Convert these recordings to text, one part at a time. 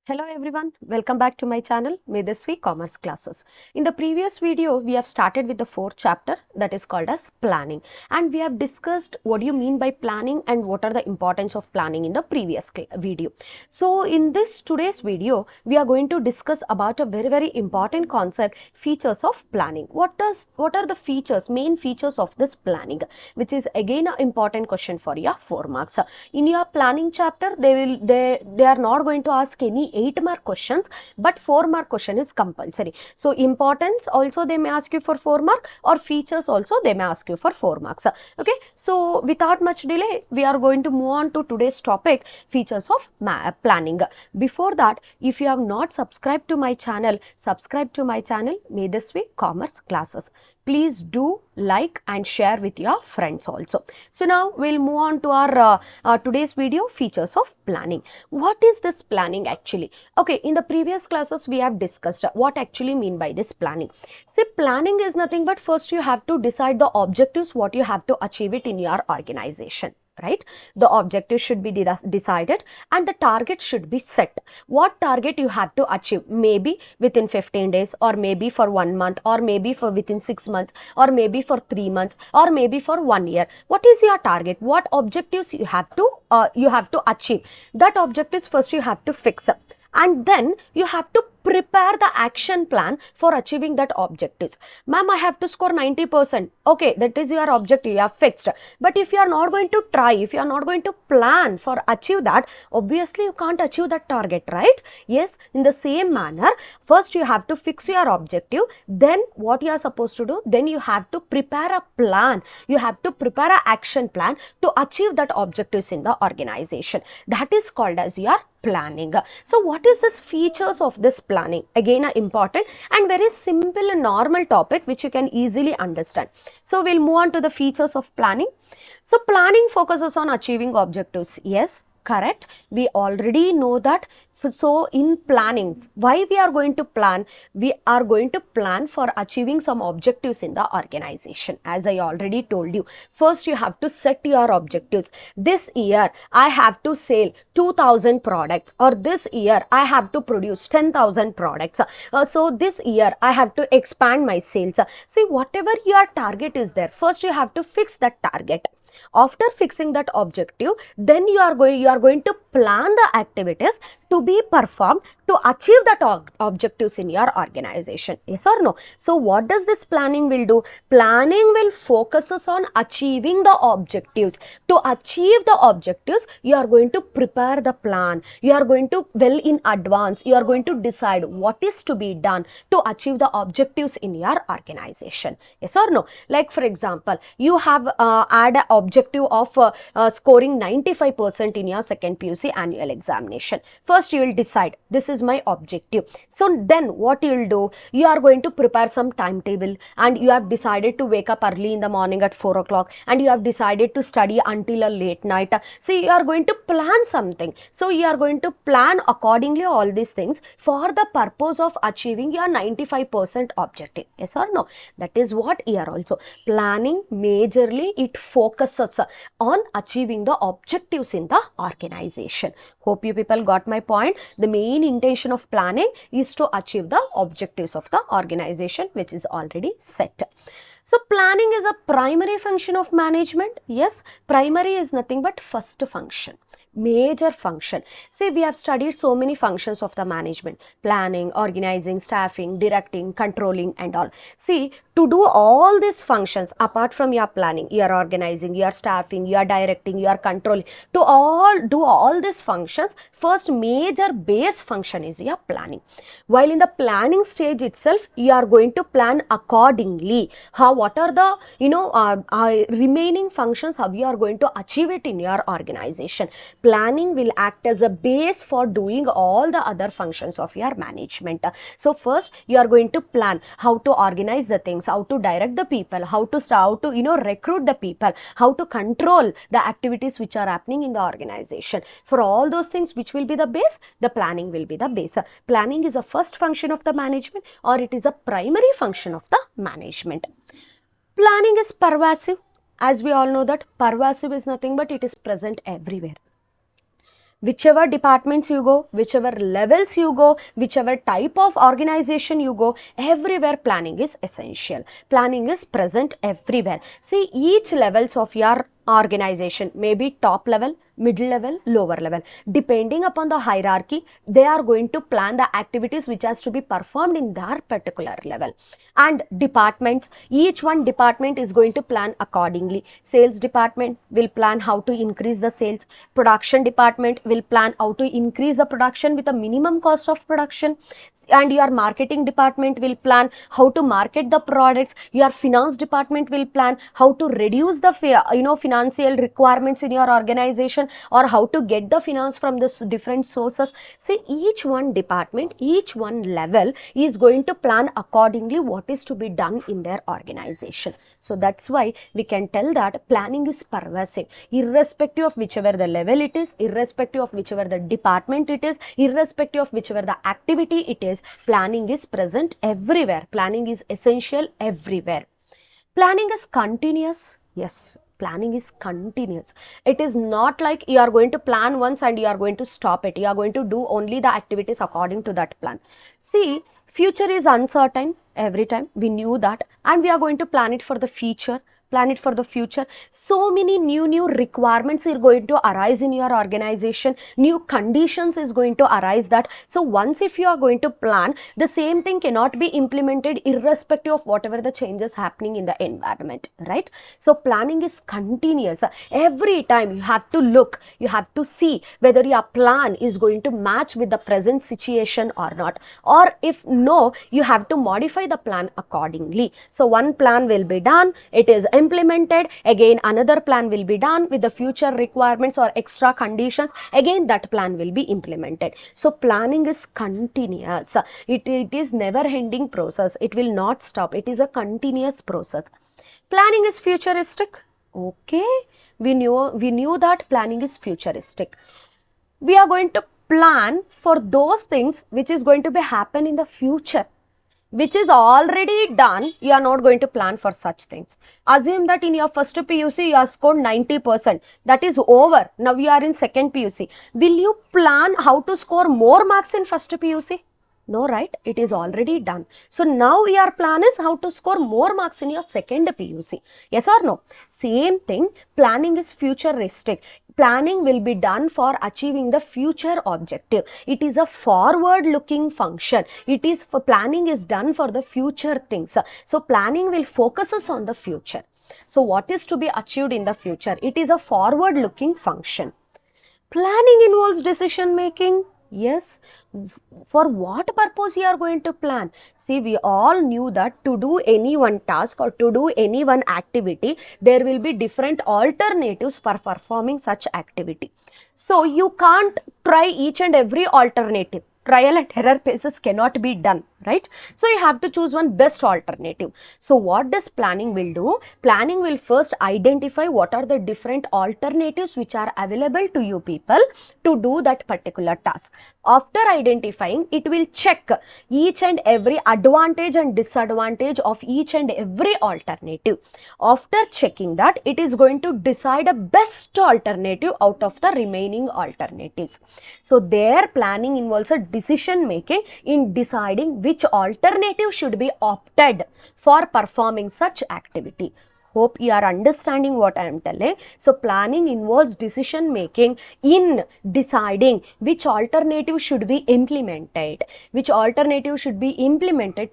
Hello everyone, welcome back to my channel Medhasvi Commerce Classes. In the previous video, we have started with the fourth chapter that is called as planning, and we have discussed what do you mean by planning and what are the importance of planning in the previous video. So in this today's video, we are going to discuss about a very important concept, features of planning. What are the features, main features of this planning, which is again an important question for your 4 marks. In your planning chapter, they are not going to ask any 8-mark questions, but 4-mark question is compulsory. So importance also they may ask you for 4 mark, or features also they may ask you for 4 marks. Okay, so without much delay, we are going to move on to today's topic, features of planning. Before that, if you have not subscribed to my channel, subscribe to my channel Medhasvi Commerce Classes. Please do like and share with your friends also. So now we'll move on to our today's video, features of planning. What is this planning actually? Okay, in the previous classes we have discussed what actually mean by this planning. See, planning is nothing but first you have to decide the objectives, what you have to achieve it in your organization. Right, the objective should be decided and the target should be set. What target you have to achieve, maybe within 15 days, or maybe for 1 month, or maybe for within 6 months, or maybe for 3 months, or maybe for 1 year. What is your target? What objectives you have to achieve? That objectives first you have to fix up, and then you have to prepare the action plan for achieving that objectives. Ma'am, I have to score 90%. Okay, that is your objective, you have fixed. But if you are not going to try, if you are not going to plan for achieve that, obviously you can't achieve that target, right? Yes, in the same manner, first you have to fix your objective, then what you are supposed to do, then you have to prepare a plan, you have to prepare an action plan to achieve that objectives in the organization. That is called as your planning. So what is this features of this planning? Again, a important and very simple and normal topic which you can easily understand. So we'll move on to the features of planning. So planning focuses on achieving objectives. Yes, correct. We already know that. So in planning, why we are going to plan? We are going to plan for achieving some objectives in the organization. As I already told you, first you have to set your objectives. This year I have to sell 2000 products, or this year I have to produce 10,000 products. So this year I have to expand my sales. See, whatever your target is there, first you have to fix that target. After fixing that objective, then you are going to plan the activities to be performed to achieve that objectives in your organization. Yes or no? So what does this planning will do? Planning will focuses on achieving the objectives. To achieve the objectives, you are going to prepare the plan. You are going to, well in advance, you are going to decide what is to be done to achieve the objectives in your organization. Yes or no? Like for example, you have had an objective of scoring 95% in your second PUC annual examination. First you will decide this is my objective. So then what you will do, you are going to prepare some timetable, and you have decided to wake up early in the morning at 4 o'clock, and you have decided to study until a late night. So you are going to plan something. So you are going to plan accordingly all these things for the purpose of achieving your 95% objective. Yes or no? That is what here also planning majorly it focuses on achieving the objectives in the organization. Hope you people got my point. The main intention of planning is to achieve the objectives of the organization, which is already set. So planning is a primary function of management. Yes, primary is nothing but first function, major function. See, we have studied so many functions of the management: planning, organizing, staffing, directing, controlling and all. See, to do all these functions, apart from your planning, you are organizing, you are staffing, you are directing, you are controlling, to do all these functions, first major base function is your planning. While in the planning stage itself, you are going to plan accordingly. What are the remaining functions, how you are going to achieve it in your organization. Planning will act as a base for doing all the other functions of your management. So first you are going to plan how to organize the things, how to direct the people, how to recruit the people, how to control the activities which are happening in the organization. For all those things, which will be the base? The planning will be the base. Planning is a first function of the management, or it is a primary function of the management. Planning is pervasive. As we all know that pervasive is nothing but it is present everywhere. whichever departments you go, whichever levels you go, whichever type of organization you go, everywhere planning is essential. Planning is present everywhere. See, each levels of your organization, maybe top level, middle level, lower level, depending upon the hierarchy, they are going to plan the activities which has to be performed in their particular level. And departments, each one department is going to plan accordingly. Sales department will plan how to increase the sales, production department will plan how to increase the production with a minimum cost of production, and your marketing department will plan how to market the products. Your finance department will plan how to reduce the financial requirements in your organization, or how to get the finance from the different sources. See, each one department, each one level is going to plan accordingly what is to be done in their organization. So that's why we can tell that planning is pervasive, irrespective of whichever the level it is, irrespective of whichever the department it is, irrespective of whichever the activity it is. Planning is present everywhere. Planning is essential everywhere. Planning is continuous. Yes, planning is continuous. It is not like you are going to plan once and you are going to stop it. You are going to do only the activities according to that plan. See, future is uncertain every time. We knew that, and we are going to plan it for the future. So many new requirements are going to arise in your organization, new conditions is going to arise that. So once if you are going to plan, the same thing cannot be implemented irrespective of whatever the changes happening in the environment, right? So planning is continuous. Every time you have to look, you have to see whether your plan is going to match with the present situation or not, or if no, you have to modify the plan accordingly. So one plan will be done, it is implemented, again another plan will be done with the future requirements or extra conditions, again that plan will be implemented. So planning is continuous. It is never ending process. It will not stop. It is a continuous process. Planning is futuristic. Okay, we knew that planning is futuristic. We are going to plan for those things which is going to be happen in the future. Which is already done, you are not going to plan for such things. Assume that in your first PUC you have scored 90%. That is over. Now you are in second PUC. Will you plan how to score more marks in first PUC? No, right? It is already done. So now your plan is how to score more marks in your second PUC. Yes or no? Same thing, planning is futuristic. Planning will be done for achieving the future objective. It is a forward looking function. It is for planning is done for the future things. So planning will focuses on the future. So what is to be achieved in the future? It is a forward looking function. Planning involves decision making. Yes, for what purpose you are going to plan? See, we all knew that to do any one task or to do any one activity, there will be different alternatives for performing such activity. So you can't try each and every alternative. Trial and error basis cannot be done, right? So you have to choose one best alternative. So what does planning will do? Planning will first identify what are the different alternatives which are available to you people to do that particular task. After identifying, it will check each and every advantage and disadvantage of each and every alternative. After checking that, it is going to decide a best alternative out of the remaining alternatives. So their planning involves a decision making in deciding which alternative should be opted for performing such activity. Hope you are understanding what I am telling. So planning involves decision making in deciding which alternative should be implemented,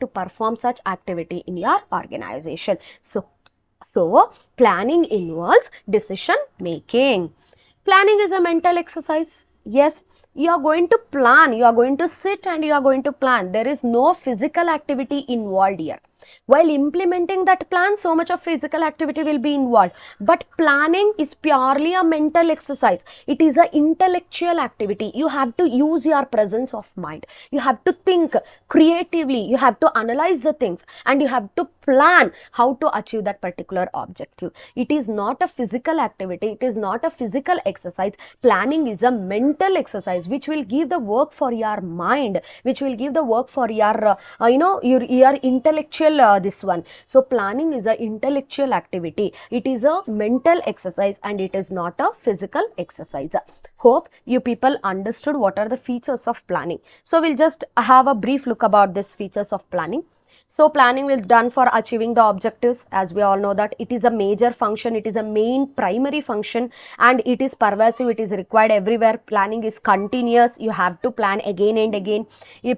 to perform such activity in your organization. So planning involves decision making. Planning is a mental exercise. Yes, you are going to plan, you are going to sit and you are going to plan. There is no physical activity involved here. While implementing that plan, so much of physical activity will be involved. But planning is purely a mental exercise. It is an intellectual activity. You have to use your presence of mind. You have to think creatively. You have to analyze the things and you have to plan how to achieve that particular objective. It is not a physical activity. It is not a physical exercise. Planning is a mental exercise which will give the work for your mind, which will give the work for your, your intellectual this one. So planning is a intellectual activity. It is a mental exercise and it is not a physical exercise. Hope you people understood what are the features of planning. So we'll just have a brief look about these features of planning. So planning will done for achieving the objectives. As we all know that it is a major function, it is a main primary function, and it is pervasive, it is required everywhere. Planning is continuous, you have to plan again and again.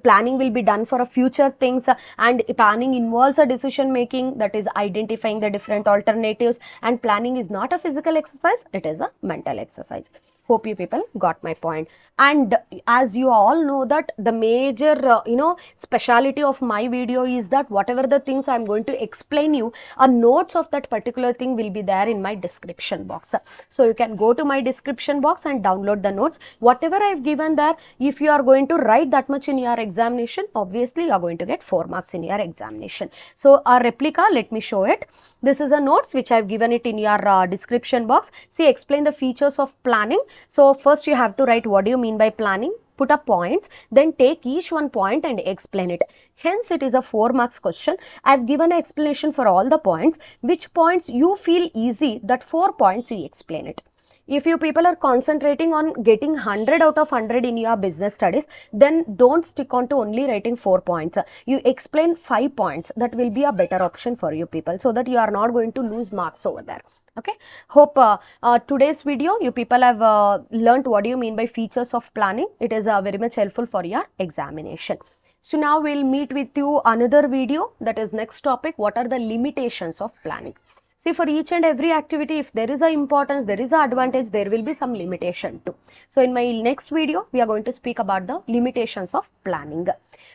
Planning will be done for a future things, and planning involves a decision making, that is identifying the different alternatives, and planning is not a physical exercise, it is a mental exercise. Hope you people got my point. And as you all know that the major speciality of my video is that whatever the things I'm going to explain you, notes of that particular thing will be there in my description box. So you can go to my description box and download the notes. Whatever I've given there, if you are going to write that much in your examination, obviously you are going to get 4 marks in your examination. So a replica, let me show it. This is a notes which I've given it in your description box. See, explain the features of planning. So first you have to write what do you mean by planning, put up points, then take each one point and explain it. Hence it is a 4 marks question. I've given an explanation for all the points. Which points you feel easy, that 4 points you explain it. If you people are concentrating on getting 100 out of 100 in your business studies, then don't stick on to only writing 4 points. You explain 5 points. That will be a better option for you people, so that you are not going to lose marks over there. Okay, hope today's video you people have learnt what do you mean by features of planning. It is very much helpful for your examination. So now we'll meet with you another video, that is next topic, what are the limitations of planning. See, for each and every activity, if there is a importance, there is a advantage, there will be some limitation too. So in my next video, we are going to speak about the limitations of planning.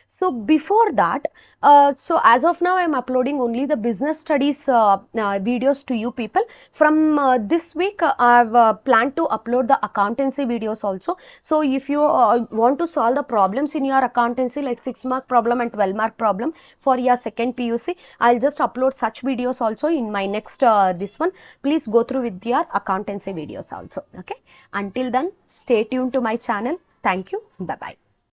So before that, so as of now I am uploading only the business studies videos to you people. From this week I have planned to upload the accountancy videos also. So if you want to solve the problems in your accountancy, like 6 mark problem and 12 mark problem for your second PUC, I'll just upload such videos also in my next this one. Please go through with your accountancy videos also. Okay, until then stay tuned to my channel. Thank you. Bye bye.